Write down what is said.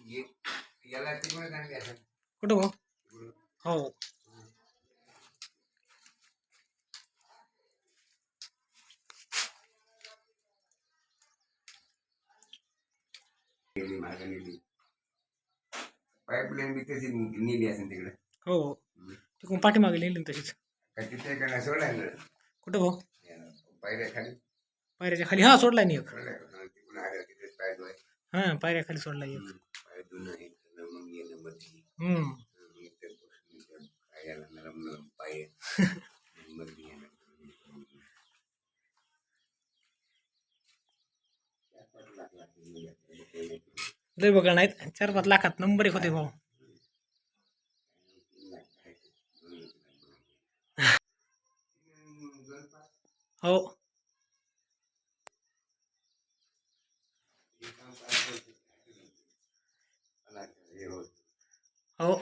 याला तिकडे चांगली असेल कुठं भाऊ? हो पाईपलाईन बी तशी नेली असेल तिकडे हो तिकडून पाठीमागे नेली ना तशीच. काय तिथे काय सोडायला कुठं भाऊ? पायऱ्या खाली पायऱ्याच्या खाली हा सोडलाय नाही एक. तिकडून आल्या तिथेच पाय धुवाय हा पायऱ्या खाली सोडलाय एक. पाय धुणं हे करणं मग येणं मध्ये काय याला नरम नरम पाय मध्ये येणं लय बघा नाहीत 4-5 लाखात नंबर एक होते भाऊ. हो हो